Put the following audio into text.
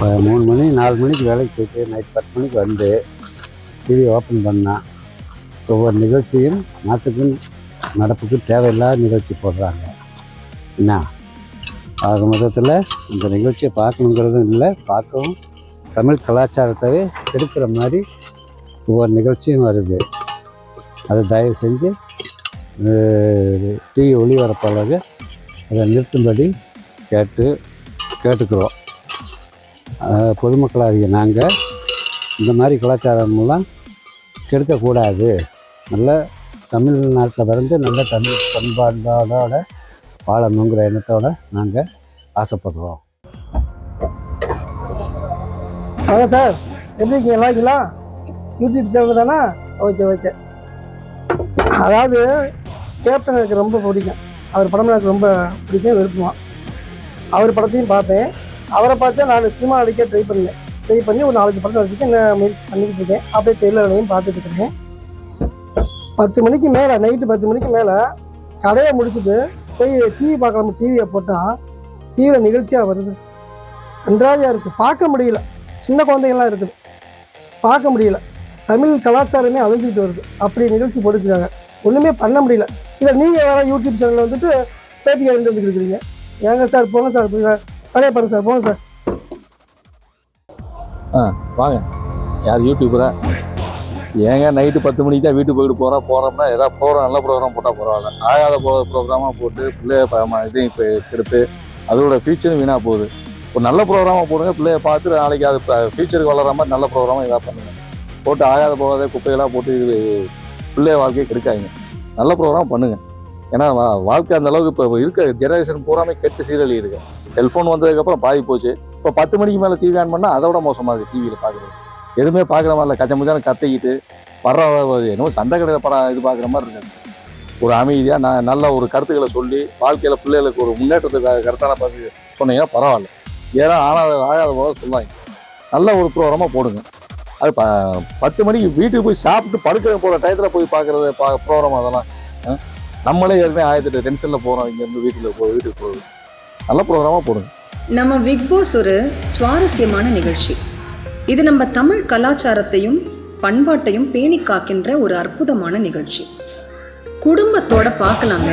3 மணி 4 மணிக்கு வேலைக்கு போயிட்டு நைட் 10 மணிக்கு வந்து டிவி ஓப்பன் பண்ணால் ஒவ்வொரு நிகழ்ச்சியும் நாட்டுக்கும் நடப்புக்கு தேவையில்லாத நிகழ்ச்சி போடுறாங்க. என்ன ஆக மொத்தத்தில் இந்த நிகழ்ச்சியை பார்க்கணுங்கிறதும் இல்லை, பார்க்கவும் தமிழ் கலாச்சாரத்தவே கெடுக்கிற மாதிரி ஒவ்வொரு நிகழ்ச்சியும் வருது. அதை தயவு செஞ்சு டிவி ஒளிபரப்பாளர்கள் அதை நிறுத்தும்படி கேட்டுக்கிறோம். பொதுமக்களாகிய நாங்கள் இந்த மாதிரி கலாச்சாரமெல்லாம் கெடுக்கக்கூடாது. நல்ல தமிழ்நாட்டில் பிறந்து நல்ல தமிழ் பண்பாடோட வாழணுங்கிற எண்ணத்தோடு நாங்கள் ஆசைப்படுறோம். வணக்கம் சார், எப்படி இருக்கீங்க? நல்லா இருக்கீங்களா? யூடியூப் சேனல் தானே? ஓகே. அதாவது கேப்டன் எனக்கு ரொம்ப பிடிக்கும். அவர் படம் எனக்கு ரொம்ப பிடிக்கும், விருப்பமாக. அவர் படத்தையும் பார்ப்பேன். அவரை பார்த்து நான் சினிமா நடிக்க ட்ரை பண்ணி ஒரு 4 படம் நடிச்சுட்டு என்ன முயற்சி பண்ணிக்கிட்டு இருக்கேன். அப்படியே டெய்லரையும் பார்த்துட்டு இருக்கேன். 10 மணிக்கு மேலே, நைட்டு 10 மணிக்கு மேலே கடையை முடிச்சுட்டு போய் டிவி பார்க்கலாம். டிவியை போட்டால் டிவியில் நிகழ்ச்சியாக வருது. நன்றாக இருக்குது, பார்க்க முடியல. சின்ன குழந்தைங்கள்லாம் இருக்குது, பார்க்க முடியல. தமிழ் கலாச்சாரமே அழிஞ்சிக்கிட்டு வருது. அப்படி நிகழ்ச்சி போட்டுருக்காங்க, ஒன்றுமே பண்ண முடியல. இல்லை நீங்கள் வேறு யூடியூப் சேனலில் வந்துட்டு பேட்டி கேட்டு வந்துட்டு இருக்கிறீங்க. ஏங்க சார், போங்க சார், வேலையை பாருங்க சார், போங்க சார். வாங்க. யார் யூடியூபரா? ஏங்க நைட்டு 10 மணிக்கு தான் வீட்டுக்கு போயிட்டு போகிறோம்னா ஏதாவது ப்ரோக்ராம், நல்ல ப்ரோக்ராம் போட்டால் பரவாயில்ல. ஆகாத ப்ரோக்ராமாக போட்டு பிள்ளைய இதையும் இப்போ கெடுத்து அதோட ஃபியூச்சரும் வீணாக போகுது. ஒரு நல்ல ப்ரோக்ராமாக போடுங்க, பிள்ளைய பார்த்து நாளைக்கு அது ஃபியூச்சருக்கு வளர்கிற மாதிரி நல்ல ப்ரோக்ராமாக இதாக பண்ணுங்கள். போட்டு ஆகாத போகாத குப்பையெல்லாம் போட்டு இது பிள்ளைய வாழ்க்கையை கெடுக்காதீங்க. நல்ல ப்ரோக்ராம் பண்ணுங்கள். ஏன்னா வாழ்க்கை அந்தளவுக்கு இப்போ இருக்க ஜெனரேஷன் பூராமே கெட்டு சீரழியுதுங்க. செல்ஃபோன் வந்ததுக்கப்புறம் பாதி போச்சு. இப்போ 10 மணிக்கு மேலே டிவி ஆன் பண்ணால் அதோட மோசமாக இருக்குது. டிவியில் பார்க்குறது எதுவுமே பார்க்குற மாதிரி இல்லை. கச்சமுச்சான கத்திக்கிட்டு வர்ற என்னமோ சண்டை கடையில் படம் இது பார்க்குற மாதிரி இருக்காது. ஒரு அமைதியாக நல்ல ஒரு கருத்துக்களை சொல்லி வாழ்க்கையில் பிள்ளைகளுக்கு ஒரு முன்னேற்றத்துக்கு கருத்தான பார்த்து சொன்னீங்கன்னா பரவாயில்ல. ஏன்னா ஆகாத போக சொல்லாங்க. நல்ல ஒரு ப்ரோக்ராமாக போடுங்க. அது 10 மணிக்கு வீட்டுக்கு போய் சாப்பிட்டு படுக்கிற போகிற டயத்தில் போய் பார்க்குறது ப்ரோக்ராம். அதெல்லாம் நம்மளே ஏற்கனவே 1008 டென்ஷனில் போகிறோம். இங்கேருந்து வீட்டுக்கு போகுது. நல்ல ப்ரோக்ராமாக போடுங்க. நம்ம பிக் பாஸ் ஒரு சுவாரஸ்யமான நிகழ்ச்சி. இது நம்ம தமிழ் கலாச்சாரத்தையும் பண்பாட்டையும் பேணி காக்கின்ற ஒரு அற்புதமான நிகழ்ச்சி. குடும்பத்தோட பார்க்கலாங்க.